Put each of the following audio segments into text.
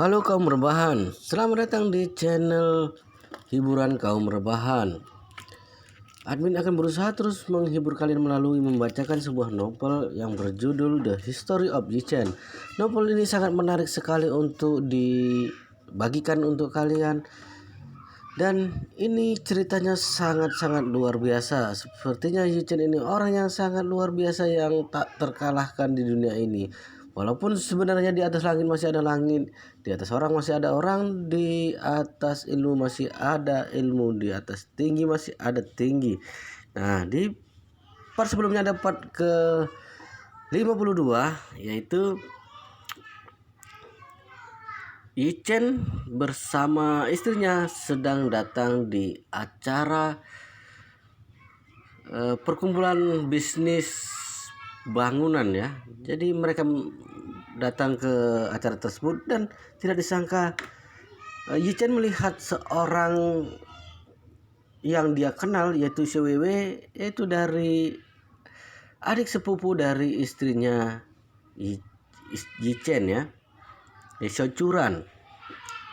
Halo kaum rebahan, selamat datang di channel hiburan kaum rebahan. Admin akan berusaha terus menghibur kalian melalui membacakan sebuah novel yang berjudul The History of Yi-Chen. Novel ini sangat menarik sekali untuk dibagikan untuk kalian. Dan ini ceritanya sangat-sangat luar biasa. Sepertinya Yi-Chen ini orang yang sangat luar biasa yang tak terkalahkan di dunia ini. Walaupun sebenarnya di atas langit masih ada langit, di atas orang masih ada orang, di atas ilmu masih ada ilmu, di atas tinggi masih ada tinggi. Nah, di part sebelumnya ada part ke 52, yaitu Yi-Chen bersama istrinya sedang datang di acara perkumpulan bisnis bangunan ya. Jadi mereka datang ke acara tersebut dan tidak disangka Yi-Chen melihat seorang yang dia kenal, yaitu Xiao yaitu dari adik sepupu dari istrinya Yi-Chen ya. Xiao Churan.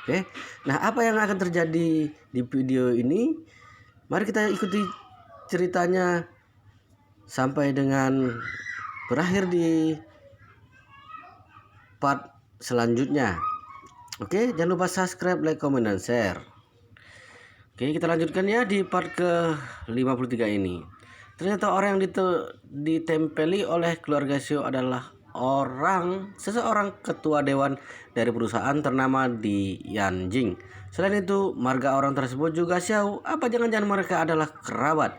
Oke. Nah, apa yang akan terjadi di video ini? Mari kita ikuti ceritanya sampai dengan berakhir di part selanjutnya. Oke, jangan lupa subscribe, like, comment, dan share. Oke, kita lanjutkan ya di part ke 53 ini. Ternyata orang yang ditempeli oleh keluarga Xiao adalah seseorang ketua dewan dari perusahaan ternama di Yanjing. Selain itu, marga orang tersebut juga Xiao. Apa jangan-jangan mereka adalah kerabat?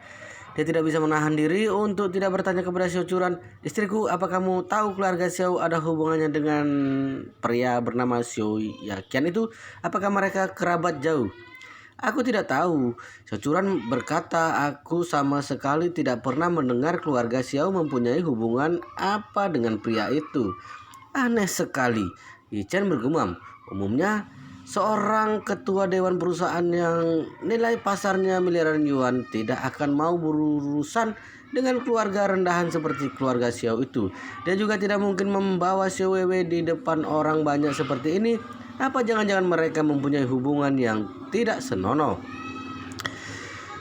Dia tidak bisa menahan diri untuk tidak bertanya kepada Xiao Churan, "Istriku, apa kamu tahu keluarga Xiao ada hubungannya dengan pria bernama Xiao Yaqian itu? Apakah mereka kerabat jauh?" "Aku tidak tahu." Xiao Churan berkata, "Aku sama sekali tidak pernah mendengar keluarga Xiao mempunyai hubungan apa dengan pria itu." "Aneh sekali," Yi-Chen bergumam. "Umumnya seorang ketua dewan perusahaan yang nilai pasarnya miliaran yuan tidak akan mau berurusan dengan keluarga rendahan seperti keluarga Xiao itu. Dia juga tidak mungkin membawa Xiao Wei di depan orang banyak seperti ini. Apa jangan-jangan mereka mempunyai hubungan yang tidak senonoh?"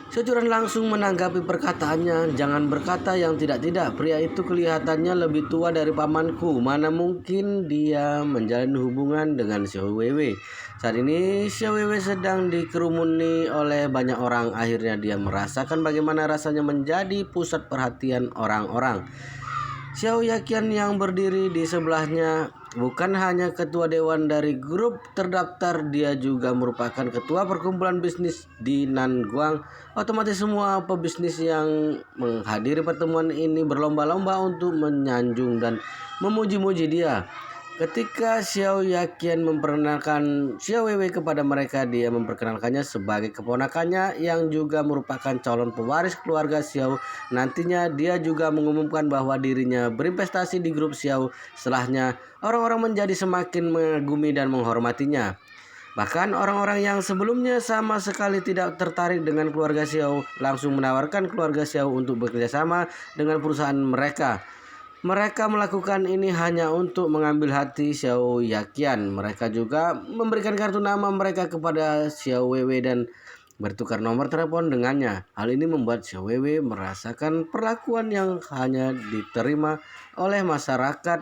Xiao Churan langsung menanggapi perkataannya. "Jangan berkata yang tidak-tidak. Pria itu kelihatannya lebih tua dari pamanku. Mana mungkin dia menjalin hubungan dengan Xiao Wei. Saat ini Xiao Wei sedang dikerumuni oleh banyak orang. Akhirnya dia merasakan bagaimana rasanya menjadi pusat perhatian orang-orang. Xiao Yaqian yang berdiri di sebelahnya bukan hanya ketua dewan dari grup terdaftar, dia juga merupakan ketua perkumpulan bisnis di Nanguang. Otomatis semua pebisnis yang menghadiri pertemuan ini berlomba-lomba untuk menyanjung dan memuji-muji dia. Ketika Xiao Yaqian memperkenalkan Xiao Wei kepada mereka, dia memperkenalkannya sebagai keponakannya yang juga merupakan calon pewaris keluarga Xiao. Nantinya dia juga mengumumkan bahwa dirinya berinvestasi di grup Xiao. Setelahnya, orang-orang menjadi semakin mengagumi dan menghormatinya. Bahkan orang-orang yang sebelumnya sama sekali tidak tertarik dengan keluarga Xiao langsung menawarkan keluarga Xiao untuk bekerja sama dengan perusahaan mereka. Mereka melakukan ini hanya untuk mengambil hati Xiao Yaqian. Mereka juga memberikan kartu nama mereka kepada Xiao Wei dan bertukar nomor telepon dengannya. Hal ini membuat Xiao Wei merasakan perlakuan yang hanya diterima oleh masyarakat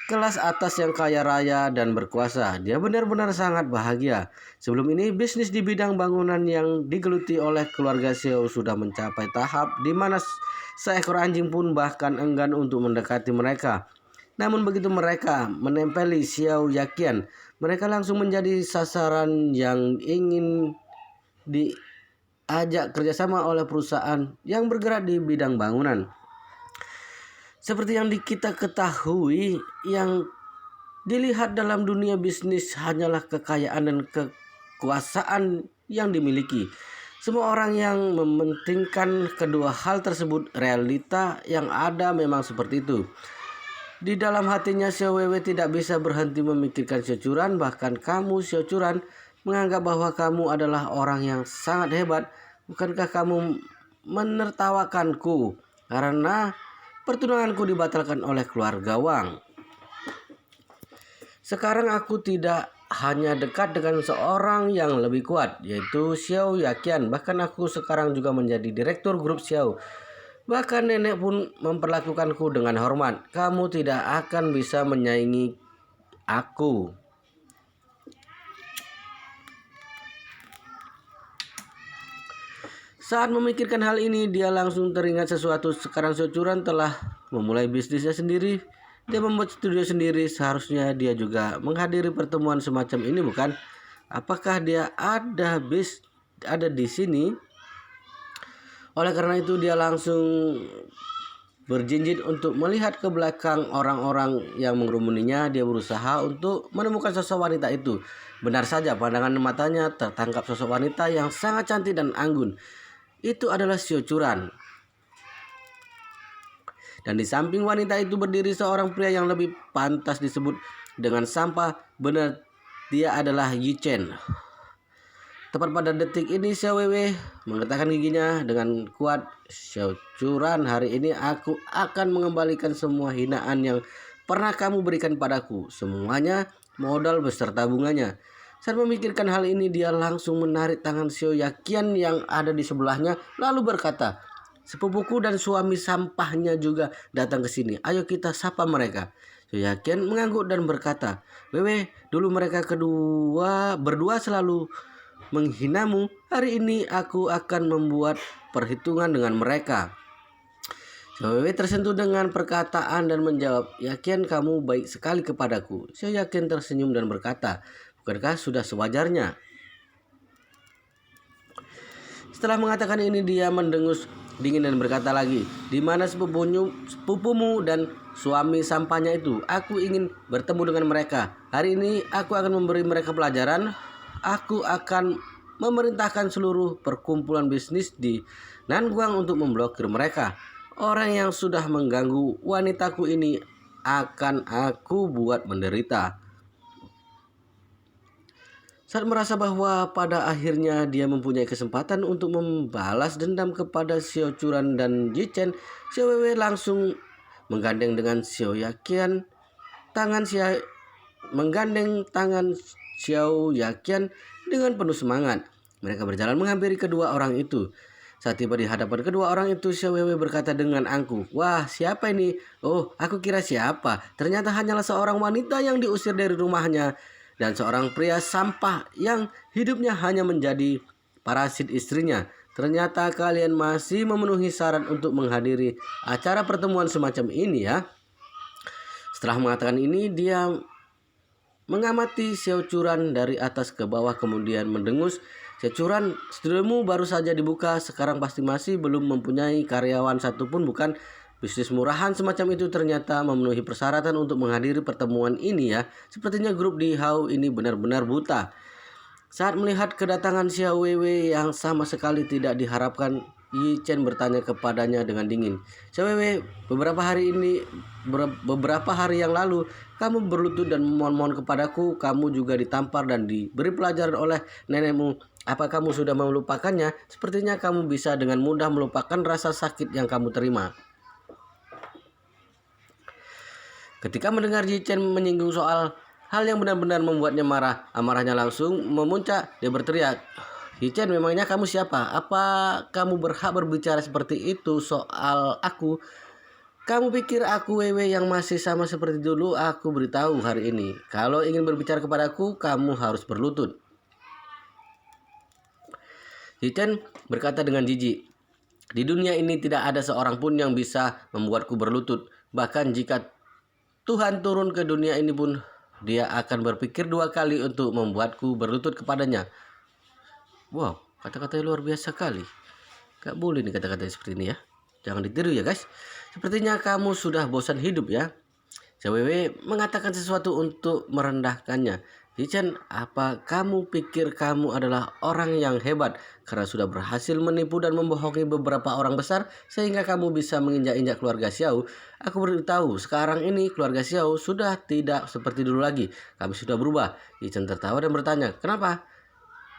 kelas atas yang kaya raya dan berkuasa. Dia benar-benar sangat bahagia. Sebelum ini, bisnis di bidang bangunan yang digeluti oleh keluarga Xiao sudah mencapai tahap di mana seekor anjing pun bahkan enggan untuk mendekati mereka. Namun begitu mereka menempeli Xiao Yaqian, mereka langsung menjadi sasaran yang ingin diajak kerjasama oleh perusahaan yang bergerak di bidang bangunan. Seperti yang kita ketahui, yang dilihat dalam dunia bisnis hanyalah kekayaan dan kekuasaan yang dimiliki. Semua orang yang mementingkan kedua hal tersebut, realita yang ada memang seperti itu. Di dalam hatinya Xiao Wei tidak bisa berhenti memikirkan Xiao Churan. Bahkan kamu Xiao Churan menganggap bahwa kamu adalah orang yang sangat hebat. Bukankah kamu menertawakanku karena pertunanganku dibatalkan oleh keluarga Wang? Sekarang aku tidak hanya dekat dengan seorang yang lebih kuat, yaitu Xiao Yaqian. Bahkan aku sekarang juga menjadi direktur grup Xiao. Bahkan nenek pun memperlakukanku dengan hormat. Kamu tidak akan bisa menyaingi aku. Saat memikirkan hal ini, dia langsung teringat sesuatu. Sekarang Securan telah memulai bisnisnya sendiri. Dia membuat studio sendiri. Seharusnya dia juga menghadiri pertemuan semacam ini, bukan? Apakah dia ada di sini? Oleh karena itu, dia langsung berjinjit untuk melihat ke belakang orang-orang yang mengerumuninya. Dia berusaha untuk menemukan sosok wanita itu. Benar saja, pandangan matanya tertangkap sosok wanita yang sangat cantik dan anggun. Itu adalah Securan. Dan di samping wanita itu berdiri seorang pria yang lebih pantas disebut dengan sampah. Benar, dia adalah Yi Chen. Tepat pada detik ini Xiao Weiwei menggetarkan giginya dengan kuat. Securan, hari ini aku akan mengembalikan semua hinaan yang pernah kamu berikan padaku. Semuanya, modal beserta bunganya. Saat memikirkan hal ini, dia langsung menarik tangan Xiao Yaqian yang ada di sebelahnya, lalu berkata, sepupuku dan suami sampahnya juga datang ke sini. Ayo kita sapa mereka. Xiao Yaqian mengangguk dan berkata, Wewe, dulu mereka berdua selalu menghinamu. Hari ini aku akan membuat perhitungan dengan mereka. Xiao Weiwei tersentuh dengan perkataan dan menjawab, Yaqian, kamu baik sekali kepadaku. Xiao Yaqian tersenyum dan berkata, bukankah sudah sewajarnya? Setelah mengatakan ini, dia mendengus dingin dan berkata lagi, di mana sepupumu dan suami sampahnya itu? Aku ingin bertemu dengan mereka. Hari ini aku akan memberi mereka pelajaran. Aku akan memerintahkan seluruh perkumpulan bisnis di Nanguang untuk memblokir mereka. Orang yang sudah mengganggu wanitaku ini akan aku buat menderita. Saat merasa bahwa pada akhirnya dia mempunyai kesempatan untuk membalas dendam kepada Securan dan Yi Chen, Xiao Weiwei langsung menggandeng tangan Xiao Yaqian dengan penuh semangat. Mereka berjalan menghampiri kedua orang itu. Saat tiba di hadapan kedua orang itu, Xiao Weiwei berkata dengan angkuh, wah, siapa ini? Oh, aku kira siapa? Ternyata hanyalah seorang wanita yang diusir dari rumahnya dan seorang pria sampah yang hidupnya hanya menjadi parasit istrinya. Ternyata kalian masih memenuhi syarat untuk menghadiri acara pertemuan semacam ini ya. Setelah mengatakan ini, dia mengamati Securan dari atas ke bawah kemudian mendengus, Securan, studiomu baru saja dibuka, sekarang pasti masih belum mempunyai karyawan satupun, bukan? Bisnis murahan semacam itu ternyata memenuhi persyaratan untuk menghadiri pertemuan ini ya. Sepertinya grup di Hao ini benar-benar buta. Saat melihat kedatangan Xiao Weiwei yang sama sekali tidak diharapkan, Yi Chen bertanya kepadanya dengan dingin. Xiao Weiwei, beberapa hari yang lalu kamu berlutut dan memohon-mohon kepadaku. Kamu juga ditampar dan diberi pelajaran oleh nenekmu. Apa kamu sudah melupakannya? Sepertinya kamu bisa dengan mudah melupakan rasa sakit yang kamu terima. Ketika mendengar Yi Chen menyinggung soal hal yang benar-benar membuatnya marah, amarahnya langsung memuncak. Dia berteriak, Yi Chen, memangnya kamu siapa? Apa kamu berhak berbicara seperti itu soal aku? Kamu pikir aku Weiwei yang masih sama seperti dulu? Aku beritahu hari ini, kalau ingin berbicara kepadaku, kamu harus berlutut. Yi Chen berkata dengan jijik, di dunia ini tidak ada seorang pun yang bisa membuatku berlutut. Bahkan jika Tuhan turun ke dunia ini pun, dia akan berpikir dua kali untuk membuatku berlutut kepadanya. Wow, kata-katanya luar biasa kali. Gak boleh nih kata-kata seperti ini ya. Jangan ditiru ya guys. Sepertinya kamu sudah bosan hidup ya. Xiao Weiwei mengatakan sesuatu untuk merendahkannya. Yi Chen, apa kamu pikir kamu adalah orang yang hebat karena sudah berhasil menipu dan membohongi beberapa orang besar sehingga kamu bisa menginjak-injak keluarga Xiao? Aku beritahu, sekarang ini keluarga Xiao sudah tidak seperti dulu lagi. Kami sudah berubah. Yi Chen tertawa dan bertanya, kenapa?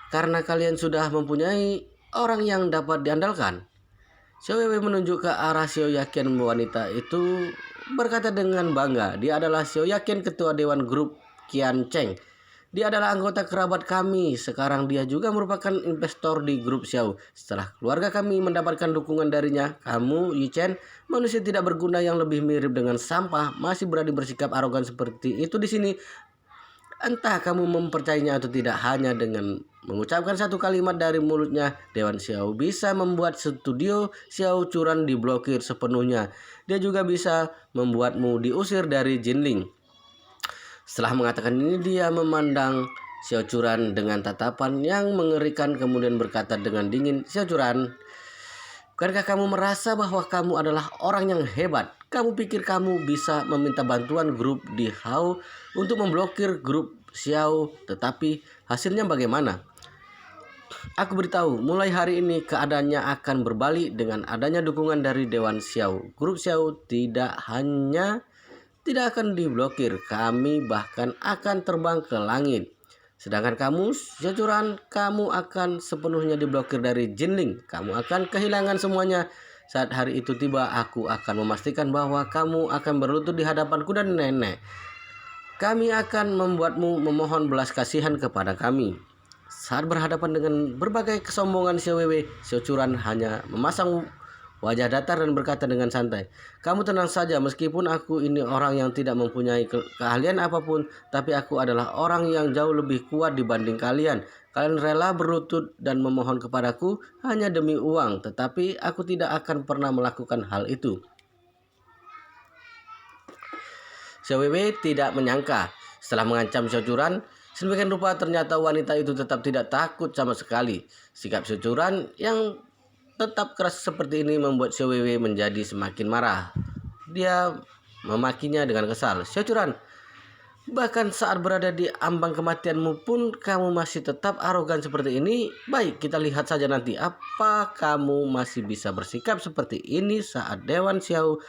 Karena kalian sudah mempunyai orang yang dapat diandalkan. Xiao Weiwei menunjuk ke arah Xiao Yaqian. Wanita itu berkata dengan bangga, dia adalah Xiao Yaqian, ketua dewan grup Qian Cheng. Dia adalah anggota kerabat kami. Sekarang dia juga merupakan investor di grup Xiao. Setelah keluarga kami mendapatkan dukungan darinya, kamu, Yi Chen, manusia tidak berguna yang lebih mirip dengan sampah, masih berani bersikap arogan seperti itu di sini. Entah kamu mempercayainya atau tidak, hanya dengan mengucapkan satu kalimat dari mulutnya, Dewan Xiao bisa membuat studio Xiao Curan diblokir sepenuhnya. Dia juga bisa membuatmu diusir dari Jinling. Setelah mengatakan ini, dia memandang Xiao Curan dengan tatapan yang mengerikan, kemudian berkata dengan dingin, Xiao Curan, bukankah kamu merasa bahwa kamu adalah orang yang hebat? Kamu pikir kamu bisa meminta bantuan grup di Hao untuk memblokir grup Xiao, tetapi hasilnya bagaimana? Aku beritahu, mulai hari ini keadaannya akan berbalik dengan adanya dukungan dari Dewan Xiao. Grup Xiao tidak akan diblokir, kami bahkan akan terbang ke langit. Sedangkan kamu, Xiao Curan, kamu akan sepenuhnya diblokir dari Jinling. Kamu akan kehilangan semuanya. Saat hari itu tiba, aku akan memastikan bahwa kamu akan berlutut di hadapanku dan nenek. Kami akan membuatmu memohon belas kasihan kepada kami. Saat berhadapan dengan berbagai kesombongan Xiao Weiwei, Xiao Curan hanya memasang wajah datar dan berkata dengan santai, kamu tenang saja, meskipun aku ini orang yang tidak mempunyai keahlian apapun, tapi aku adalah orang yang jauh lebih kuat dibanding kalian. Kalian rela berlutut dan memohon kepadaku hanya demi uang, tetapi aku tidak akan pernah melakukan hal itu. Xiao Weiwei tidak menyangka. Setelah mengancam Xiao Curan sedemikian rupa, ternyata wanita itu tetap tidak takut sama sekali. Sikap Xiao Curan yang tetap keras seperti ini membuat Xiao Weiwei menjadi semakin marah. Dia memakinya dengan kesal. Xiao Curan, bahkan saat berada di ambang kematianmu pun kamu masih tetap arogan seperti ini. Baik, kita lihat saja nanti apa kamu masih bisa bersikap seperti ini saat Dewan Xiao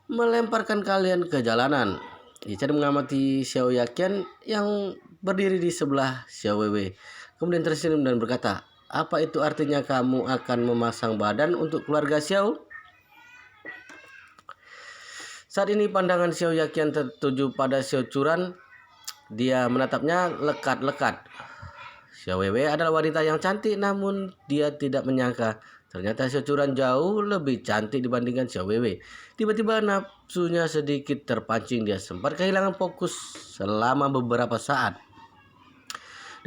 melemparkan kalian ke jalanan. Yi Chen mengamati Xiao Yaqian yang berdiri di sebelah Xiao Weiwei. Kemudian tersenyum dan berkata, apa itu artinya kamu akan memasang badan untuk keluarga Xiao? Saat ini pandangan Xiao Yaqian tertuju pada Xiao Curan. Dia menatapnya lekat-lekat. Xiao Weiwei adalah wanita yang cantik, namun dia tidak menyangka ternyata Xiao Curan jauh lebih cantik dibandingkan Xiao Weiwei. Tiba-tiba nafsunya sedikit terpancing. Dia sempat kehilangan fokus selama beberapa saat.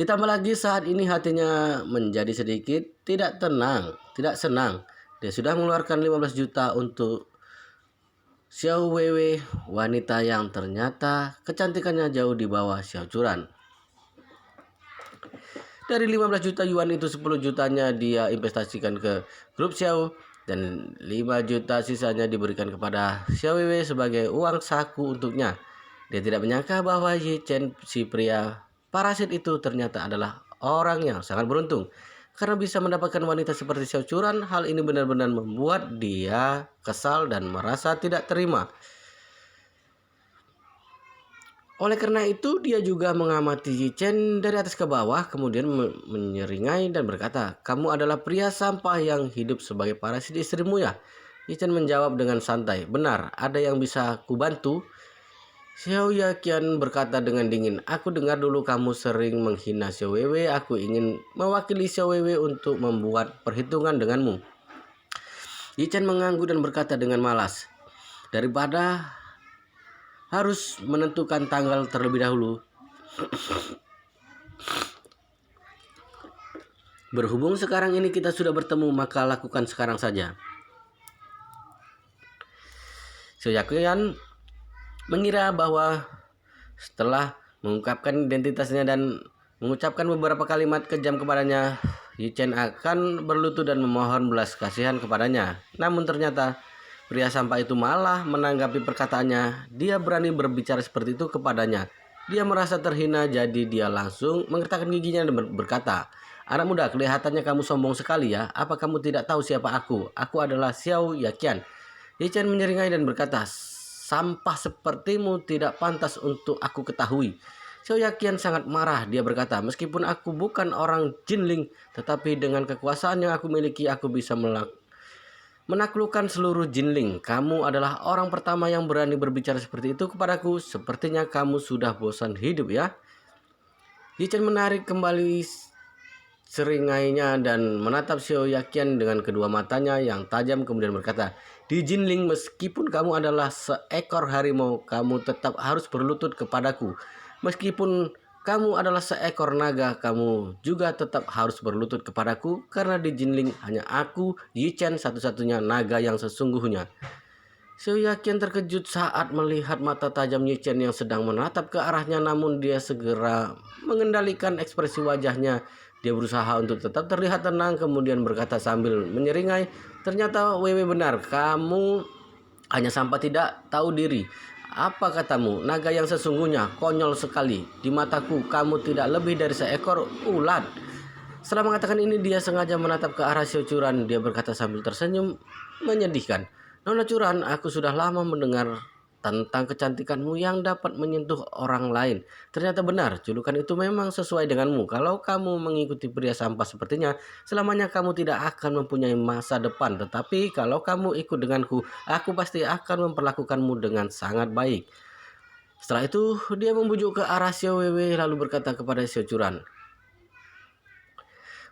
Ditambah lagi saat ini hatinya menjadi sedikit tidak senang. Dia sudah mengeluarkan 15 juta untuk Xiao Weiwei, wanita yang ternyata kecantikannya jauh di bawah Xiao Curan. Dari 15 juta yuan itu, 10 jutanya dia investasikan ke grup Xiao dan 5 juta sisanya diberikan kepada Xiao Weiwei sebagai uang saku untuknya. Dia tidak menyangka bahwa Yi Chen, si pria parasit itu, ternyata adalah orang yang sangat beruntung. Karena bisa mendapatkan wanita seperti Xiao Curan, hal ini benar-benar membuat dia kesal dan merasa tidak terima. Oleh karena itu, dia juga mengamati Yi Chen dari atas ke bawah, kemudian menyeringai dan berkata, kamu adalah pria sampah yang hidup sebagai parasit istrimu ya? Yi Chen menjawab dengan santai, benar, ada yang bisa kubantu? Xiao Yaqian berkata dengan dingin, aku dengar dulu kamu sering menghina Xiao Weiwei. Aku ingin mewakili Xiao Weiwei untuk membuat perhitungan denganmu. Yi Chen mengangguk dan berkata dengan malas, daripada harus menentukan tanggal terlebih dahulu, berhubung sekarang ini kita sudah bertemu, maka lakukan sekarang saja. Xiao Yaqian mengira bahwa setelah mengungkapkan identitasnya dan mengucapkan beberapa kalimat kejam kepadanya, Yi Chen akan berlutut dan memohon belas kasihan kepadanya. Namun ternyata pria sampah itu malah menanggapi perkataannya. Dia berani berbicara seperti itu kepadanya. Dia merasa terhina, jadi dia langsung mengertakkan giginya dan berkata, anak muda, kelihatannya kamu sombong sekali ya. Apa kamu tidak tahu siapa aku? Aku adalah Xiao Yaqian. Yi Chen menyeringai dan berkata, sampah sepertimu tidak pantas untuk aku ketahui. Xiao Yaqian sangat marah. Dia berkata, meskipun aku bukan orang Jinling, tetapi dengan kekuasaan yang aku miliki, aku bisa menaklukkan seluruh jinling. Kamu adalah orang pertama yang berani berbicara seperti itu kepadaku. Sepertinya kamu sudah bosan hidup ya. Yi Chen menarik kembali seringainya dan menatap Xiao Yaqian dengan kedua matanya yang tajam, kemudian berkata, "Di Jinling, meskipun kamu adalah seekor harimau, kamu tetap harus berlutut kepadaku. Meskipun kamu adalah seekor naga, kamu juga tetap harus berlutut kepadaku, karena di Jinling hanya aku, Yi Chen, satu-satunya naga yang sesungguhnya." Xiao Yaqian terkejut saat melihat mata tajam Yi Chen yang sedang menatap ke arahnya, namun dia segera mengendalikan ekspresi wajahnya. Dia berusaha untuk tetap terlihat tenang, kemudian berkata sambil menyeringai, "Ternyata Wewe benar, kamu hanya sampah tidak tahu diri. Apa katamu, naga yang sesungguhnya? Konyol sekali. Di mataku, kamu tidak lebih dari seekor ulat." Setelah mengatakan ini, dia sengaja menatap ke arah Xiao Curan. Dia berkata sambil tersenyum menyedihkan, "Nona Curan, aku sudah lama mendengar tentang kecantikanmu yang dapat menyentuh orang lain. Ternyata benar, julukan itu memang sesuai denganmu. Kalau kamu mengikuti pria sampah sepertinya, selamanya kamu tidak akan mempunyai masa depan. Tetapi kalau kamu ikut denganku, aku pasti akan memperlakukanmu dengan sangat baik." Setelah itu, dia membujuk ke arah Xiao Wewe lalu berkata kepada Xiao Curan,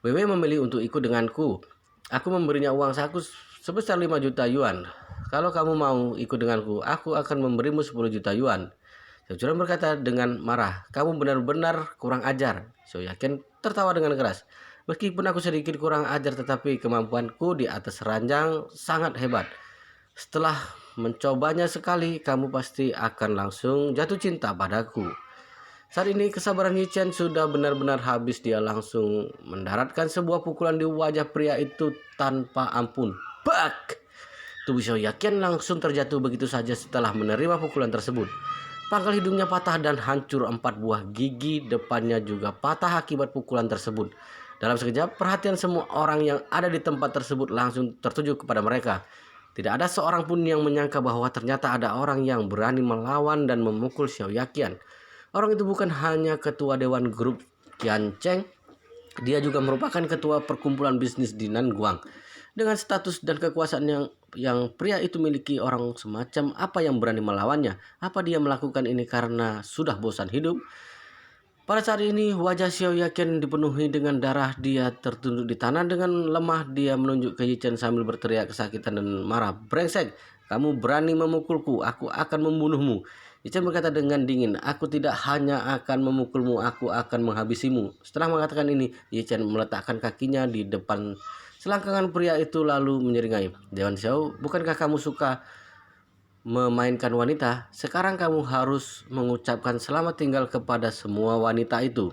"Wewe memilih untuk ikut denganku. Aku memberinya uang saku sebesar 5 juta yuan. Kalau kamu mau ikut denganku, aku akan memberimu 10 juta yuan." Xiao Curan berkata dengan marah, "Kamu benar-benar kurang ajar." Xiao Yaqian tertawa dengan keras. "Meskipun aku sedikit kurang ajar, tetapi kemampuanku di atas ranjang sangat hebat. Setelah mencobanya sekali, kamu pasti akan langsung jatuh cinta padaku." Saat ini kesabaran Yi Chen sudah benar-benar habis. Dia langsung mendaratkan sebuah pukulan di wajah pria itu tanpa ampun. Bak! Tubuh Xiao Yaqian langsung terjatuh begitu saja setelah menerima pukulan tersebut. Pangkal hidungnya patah dan hancur, 4 buah gigi depannya juga patah akibat pukulan tersebut. Dalam sekejap, perhatian semua orang yang ada di tempat tersebut langsung tertuju kepada mereka. Tidak ada seorang pun yang menyangka bahwa ternyata ada orang yang berani melawan dan memukul Xiao Yaqian. Orang itu bukan hanya ketua dewan grup Qian Cheng, dia juga merupakan ketua perkumpulan bisnis di Nanguang. Dengan status dan kekuasaan yang pria itu miliki, orang semacam apa yang berani melawannya? Apa dia melakukan ini karena sudah bosan hidup? Pada saat ini, wajah Xiao Yaqian dipenuhi dengan darah. Dia tertunduk di tanah dengan lemah. Dia menunjuk ke Yi Chen sambil berteriak kesakitan dan marah, "Brengsek, kamu berani memukulku, aku akan membunuhmu." Yi Chen berkata dengan dingin, "Aku tidak hanya akan memukulmu, aku akan menghabisimu." Setelah mengatakan ini, Yi Chen meletakkan kakinya di depan selangkangan pria itu lalu menyeringai, "Dewan Xiao, bukankah kamu suka memainkan wanita? Sekarang kamu harus mengucapkan selamat tinggal kepada semua wanita itu."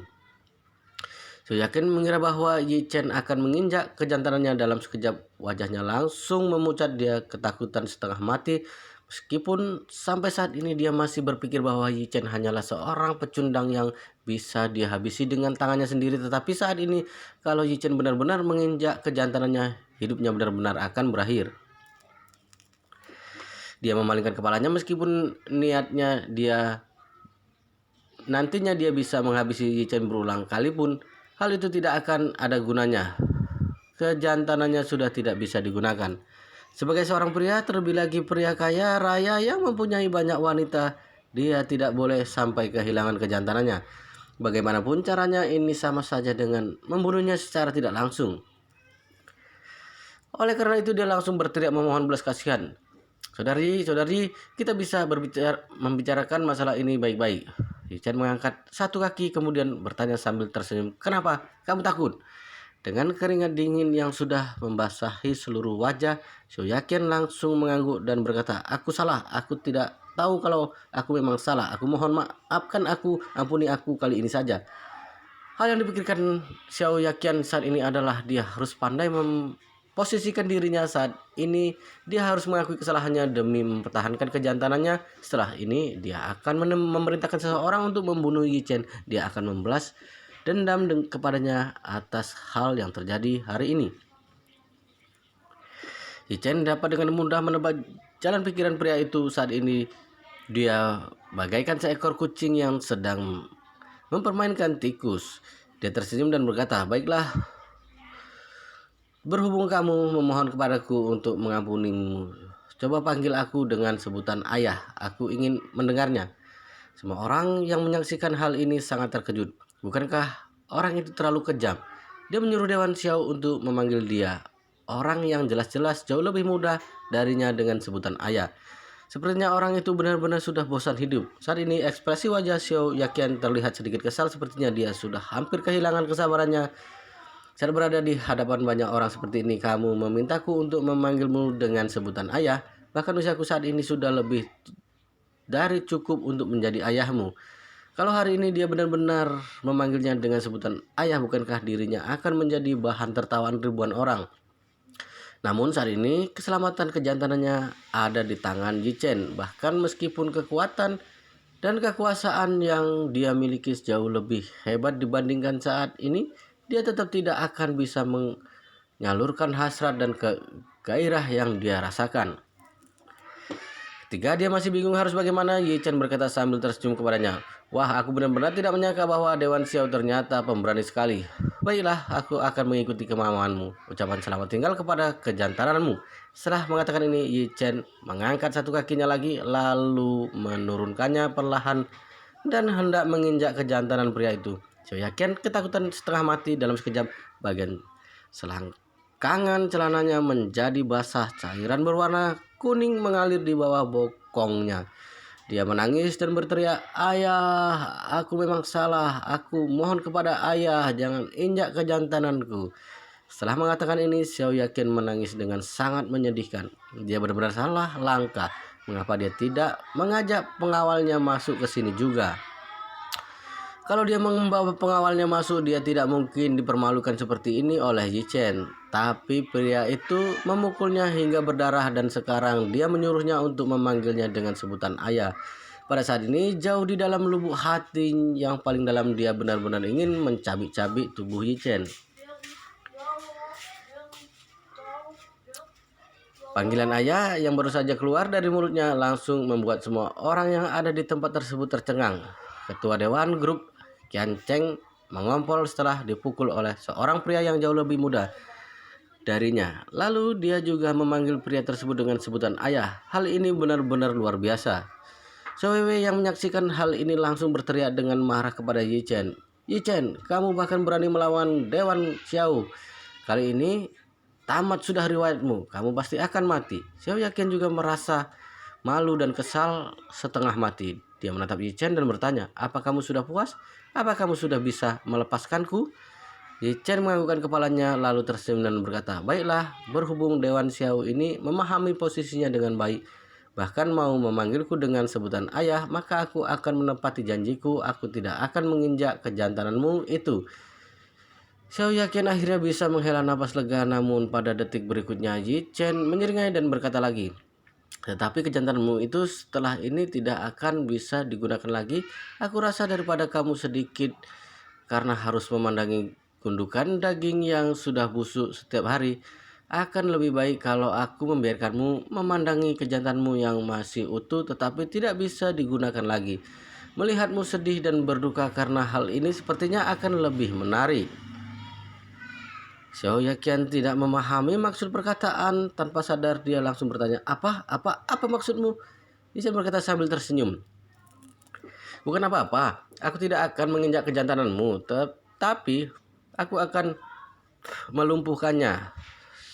Saya yakin mengira bahwa Yi Chen akan menginjak kejantanannya. Dalam sekejap wajahnya langsung memucat. Dia ketakutan setengah mati. Meskipun sampai saat ini dia masih berpikir bahwa Yi Chen hanyalah seorang pecundang yang bisa dia habisi dengan tangannya sendiri. Tetapi saat ini kalau Yi Chen benar-benar menginjak kejantanannya, hidupnya benar-benar akan berakhir. Dia memalingkan kepalanya meskipun niatnya nantinya dia bisa menghabisi Yi Chen berulang kali pun, hal itu tidak akan ada gunanya. Kejantanannya sudah tidak bisa digunakan. Sebagai seorang pria, terlebih lagi pria kaya raya yang mempunyai banyak wanita, dia tidak boleh sampai kehilangan kejantanannya. Bagaimanapun caranya, ini sama saja dengan membunuhnya secara tidak langsung. Oleh karena itu dia langsung berteriak memohon belas kasihan, "Saudari, kita bisa membicarakan masalah ini baik-baik." Yi Chen mengangkat satu kaki kemudian bertanya sambil tersenyum, "Kenapa? Kamu takut?" Dengan keringat dingin yang sudah membasahi seluruh wajah, Xiao Yaqian langsung mengangguk dan berkata, "Aku salah. Aku tidak tahu kalau aku memang salah. Aku mohon maafkan aku. Ampuni aku kali ini saja." Hal yang dipikirkan Xiao Yaqian saat ini adalah dia harus pandai memposisikan dirinya. Saat ini dia harus mengakui kesalahannya demi mempertahankan kejantanannya. Setelah ini dia akan memerintahkan seseorang untuk membunuh Yi Chen. Dia akan membalas dendam kepadanya atas hal yang terjadi hari ini. Yi Chen dapat dengan mudah menebak jalan pikiran pria itu. Saat ini dia bagaikan seekor kucing yang sedang mempermainkan tikus. Dia tersenyum dan berkata, "Baiklah, Berhubung kamu memohon kepadaku untuk mengampunimu, coba panggil aku dengan sebutan ayah. Aku ingin mendengarnya. Semua orang yang menyaksikan hal ini sangat terkejut. Bukankah orang itu terlalu kejam? Dia menyuruh Dewan Xiao untuk memanggil dia, orang yang jelas-jelas jauh lebih muda darinya, dengan sebutan ayah. Sepertinya orang itu benar-benar sudah bosan hidup. Saat ini ekspresi wajah Xiao Yaqian terlihat sedikit kesal, sepertinya dia sudah hampir kehilangan kesabarannya. Saat berada di hadapan banyak orang seperti ini, kamu memintaku untuk memanggilmu dengan sebutan ayah. Bahkan usiaku saat ini sudah lebih dari cukup untuk menjadi ayahmu. Kalau hari ini dia benar-benar memanggilnya dengan sebutan ayah, bukankah dirinya akan menjadi bahan tertawaan ribuan orang? Namun saat ini keselamatan kejantanannya ada di tangan Yi Chen. Bahkan meskipun kekuatan dan kekuasaan yang dia miliki jauh lebih hebat dibandingkan saat ini, dia tetap tidak akan bisa menyalurkan hasrat dan gairah yang dia rasakan. Ketika dia masih bingung harus bagaimana, Yi Chen berkata sambil tersenyum kepadanya, "Wah, aku benar-benar tidak menyangka bahwa Dewan Xiao ternyata pemberani sekali. Baiklah, aku akan mengikuti kemauanmu. Ucapan selamat tinggal kepada kejantananmu." Setelah mengatakan ini, Yi Chen mengangkat satu kakinya lagi, lalu menurunkannya perlahan dan hendak menginjak kejantanan pria itu. Xiao Yaqian ketakutan setengah mati. Dalam sekejap, bagian selangkangan celananya menjadi basah. Cairan berwarna kuning mengalir di bawah bokongnya. Dia menangis dan berteriak, "Ayah, aku memang salah. Aku mohon kepada ayah, jangan injak kejantananku." Setelah mengatakan ini, Xiao Yaqian menangis dengan sangat menyedihkan. Dia benar-benar salah langkah. Mengapa dia tidak mengajak pengawalnya masuk ke sini juga? Kalau dia membawa pengawalnya masuk, dia tidak mungkin dipermalukan seperti ini oleh Yi Chen. Tapi pria itu memukulnya hingga berdarah dan sekarang dia menyuruhnya untuk memanggilnya dengan sebutan ayah. Pada saat ini, jauh di dalam lubuk hati yang paling dalam, dia benar-benar ingin mencabik-cabik tubuh Yi Chen. Panggilan ayah yang baru saja keluar dari mulutnya langsung membuat semua orang yang ada di tempat tersebut tercengang. Ketua Dewan Grup Qian Cheng mengompol setelah dipukul oleh seorang pria yang jauh lebih muda darinya. Lalu dia juga memanggil pria tersebut dengan sebutan ayah. Hal ini benar-benar luar biasa. Wei yang menyaksikan hal ini langsung berteriak dengan marah kepada Yi Chen. "Yi Chen, kamu bahkan berani melawan Dewan Xiao. Kali ini tamat sudah riwayatmu, kamu pasti akan mati." Xiao Yaqian juga merasa malu dan kesal setengah mati. Dia menatap Yi Chen dan bertanya, "Apa kamu sudah puas? Apa kamu sudah bisa melepaskanku?" Yi Chen menganggukkan kepalanya lalu tersenyum dan berkata, "Baiklah, berhubung Dewan Xiao ini memahami posisinya dengan baik, bahkan mau memanggilku dengan sebutan ayah, maka aku akan menepati janjiku. Aku tidak akan menginjak kejantananmu itu." Xiao Yaqian akhirnya bisa menghela napas lega, namun pada detik berikutnya Yi Chen menyeringai dan berkata lagi, "Tetapi kejantananmu itu setelah ini tidak akan bisa digunakan lagi. Aku rasa daripada kamu sedikit karena harus memandangi gundukan daging yang sudah busuk setiap hari, akan lebih baik kalau aku membiarkanmu memandangi kejantanmu yang masih utuh tetapi tidak bisa digunakan lagi. Melihatmu sedih dan berduka karena hal ini sepertinya akan lebih menarik." Xiao Yaqian tidak memahami maksud perkataan. Tanpa sadar dia langsung bertanya, Apa maksudmu?" Yi berkata sambil tersenyum, "Bukan apa-apa, aku tidak akan menginjak kejantananmu, tetapi aku akan melumpuhkannya."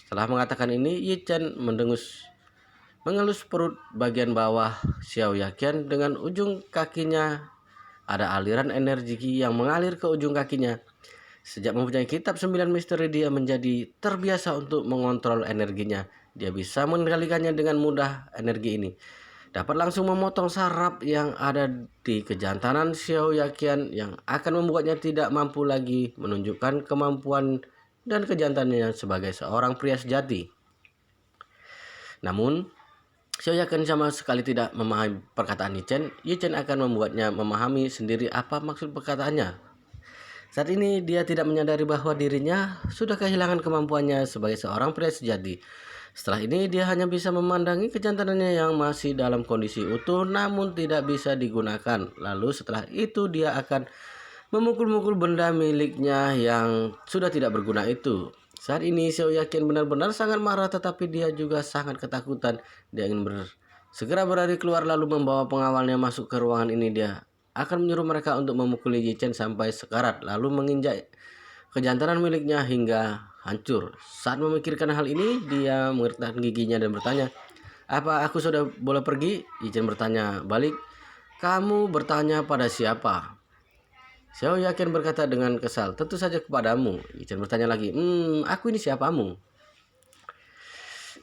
Setelah mengatakan ini, Yi Chen mengelus perut bagian bawah Xiao Yaqian. Dengan ujung kakinya ada aliran energi yang mengalir ke ujung kakinya. Sejak mempunyai kitab 9 misteri, dia menjadi terbiasa untuk mengontrol energinya. Dia bisa mengendalikannya dengan mudah. Energi ini dapat langsung memotong saraf yang ada di kejantanan Xiao Yaqian yang akan membuatnya tidak mampu lagi menunjukkan kemampuan dan kejantanannya sebagai seorang pria sejati. Namun, Xiao Yaqian sama sekali tidak memahami perkataan Yi Chen. Yi Chen akan membuatnya memahami sendiri apa maksud perkataannya. Saat ini dia tidak menyadari bahwa dirinya sudah kehilangan kemampuannya sebagai seorang pria sejati. Setelah ini dia hanya bisa memandangi kejantanannya yang masih dalam kondisi utuh namun tidak bisa digunakan. Lalu setelah itu dia akan memukul-mukul benda miliknya yang sudah tidak berguna itu. Saat ini Xiao Yakin benar-benar sangat marah, tetapi dia juga sangat ketakutan. Dia ingin segera berlari keluar lalu membawa pengawalnya masuk ke ruangan ini. Dia akan menyuruh mereka untuk memukuli Yi Chen sampai sekarat, lalu menginjak kejantanan miliknya hingga hancur. Saat memikirkan hal ini, dia mengertakkan giginya dan bertanya, "Apa aku sudah boleh pergi?" Yi Chen bertanya balik, "Kamu bertanya pada siapa?" Xiao Yakin berkata dengan kesal, "Tentu saja kepadamu." Yi Chen bertanya lagi, "Aku ini siapamu?"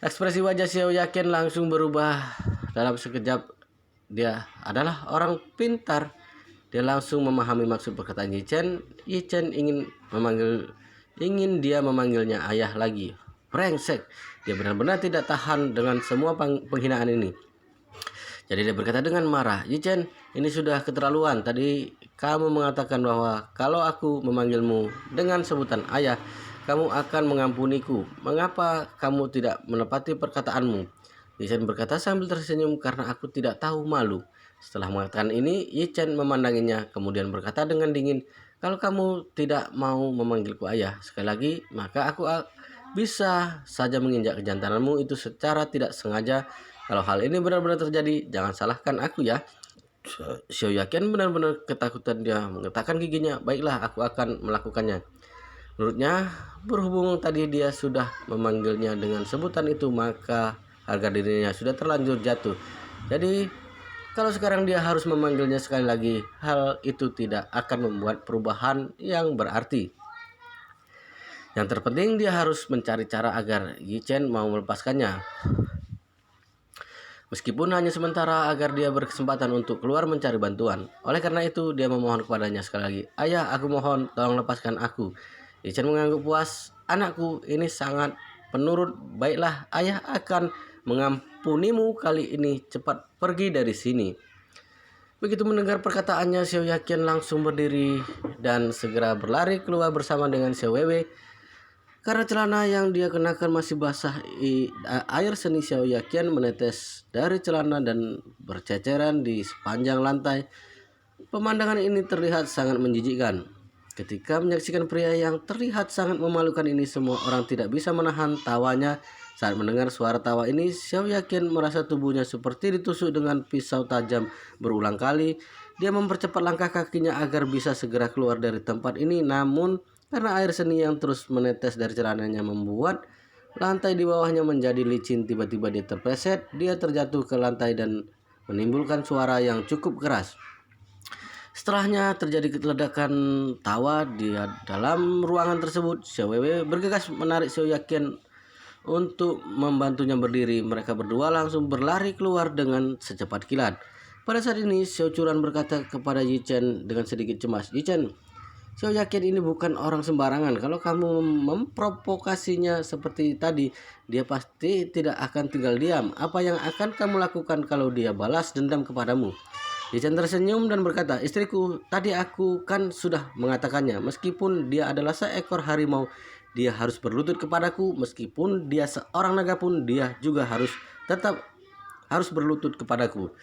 Ekspresi wajah Xiao Yakin langsung berubah dalam sekejap. Dia adalah orang pintar. Dia langsung memahami maksud perkataan Yi Chen. Yi Chen ingin dia memanggilnya ayah lagi. Brengsek. Dia benar-benar tidak tahan dengan semua penghinaan ini. Jadi dia berkata dengan marah, "Yi Chen, ini sudah keterlaluan. Tadi kamu mengatakan bahwa kalau aku memanggilmu dengan sebutan ayah, kamu akan mengampuniku. Mengapa kamu tidak menepati perkataanmu?" Yi Chen berkata sambil tersenyum, "Karena aku tidak tahu malu." Setelah mengatakan ini, Yi Chen memandanginya, kemudian berkata dengan dingin, "Kalau kamu tidak mau memanggilku ayah sekali lagi, maka aku bisa saja menginjak kejantananmu itu secara tidak sengaja. Kalau hal ini benar-benar terjadi, jangan salahkan aku ya." Xiao Yakin benar-benar ketakutan. Dia menggetakkan giginya. "Baiklah, aku akan melakukannya." Menurutnya, berhubung tadi dia sudah memanggilnya dengan sebutan itu, maka harga dirinya sudah terlanjur jatuh. Jadi, kalau sekarang dia harus memanggilnya sekali lagi, hal itu tidak akan membuat perubahan yang berarti. Yang terpenting dia harus mencari cara agar Yi Chen mau melepaskannya. Meskipun hanya sementara agar dia berkesempatan untuk keluar mencari bantuan. Oleh karena itu dia memohon kepadanya sekali lagi, "Ayah, aku mohon tolong lepaskan aku." Yi Chen mengangguk puas. "Anakku, ini sangat penurut. Baiklah, ayah akan mengampunimu kali ini. Cepat pergi dari sini." Begitu mendengar perkataannya, Xiao Yakin langsung berdiri dan segera berlari keluar bersama dengan Xiao Weiwei. Karena celana yang dia kenakan masih basah, air seni Xiao Yakin menetes dari celana dan berceceran di sepanjang lantai. Pemandangan ini terlihat sangat menjijikkan. Ketika menyaksikan pria yang terlihat sangat memalukan ini, semua orang tidak bisa menahan tawanya. Saat mendengar suara tawa ini, Xiao Yakin merasa tubuhnya seperti ditusuk dengan pisau tajam berulang kali. Dia mempercepat langkah kakinya agar bisa segera keluar dari tempat ini, namun karena air seni yang terus menetes dari celananya membuat lantai di bawahnya menjadi licin, tiba-tiba dia terpleset. Dia terjatuh ke lantai dan menimbulkan suara yang cukup keras. Setelahnya terjadi ledakan tawa di dalam ruangan tersebut. Xiao Weiwei bergegas menarik Xiao Yakin untuk membantunya berdiri. Mereka berdua langsung berlari keluar dengan secepat kilat. Pada saat ini Xiao Churan berkata kepada Yi Chen dengan sedikit cemas, "Yi Chen, Xiao Yakin ini bukan orang sembarangan. Kalau kamu memprovokasinya seperti tadi, dia pasti tidak akan tinggal diam. Apa yang akan kamu lakukan kalau dia balas dendam kepadamu?" Yi Chen tersenyum dan berkata, "Istriku, tadi aku kan sudah mengatakannya. Meskipun dia adalah seekor harimau, dia harus berlutut kepadaku. Meskipun dia seorang naga pun, dia juga tetap harus berlutut kepadaku."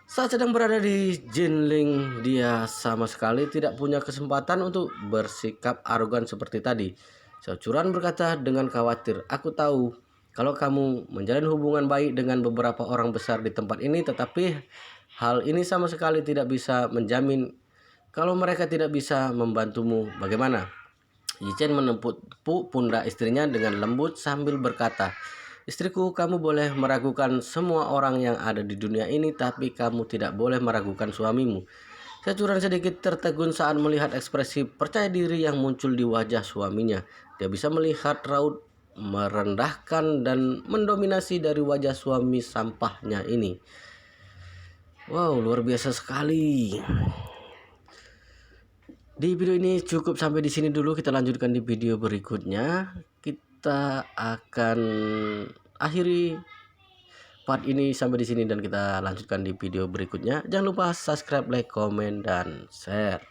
Saat sedang berada di Jinling, dia sama sekali tidak punya kesempatan untuk bersikap arogan seperti tadi. Xiao Churan berkata dengan khawatir, "Aku tahu kalau kamu menjalin hubungan baik dengan beberapa orang besar di tempat ini, tetapi hal ini sama sekali tidak bisa menjamin kalau mereka tidak bisa membantumu. Bagaimana?" Yi Chen menepuk pundak istrinya dengan lembut sambil berkata, "Istriku, kamu boleh meragukan semua orang yang ada di dunia ini, tapi kamu tidak boleh meragukan suamimu." Saya curang sedikit tertegun saat melihat ekspresi percaya diri yang muncul di wajah suaminya. Dia bisa melihat raut merendahkan dan mendominasi dari wajah suami sampahnya ini. Wow, luar biasa sekali. Di video ini cukup sampai di sini dulu. Kita lanjutkan di video berikutnya. Kita akan akhiri part ini sampai di sini dan kita lanjutkan di video berikutnya. Jangan lupa subscribe, like, komen, dan share.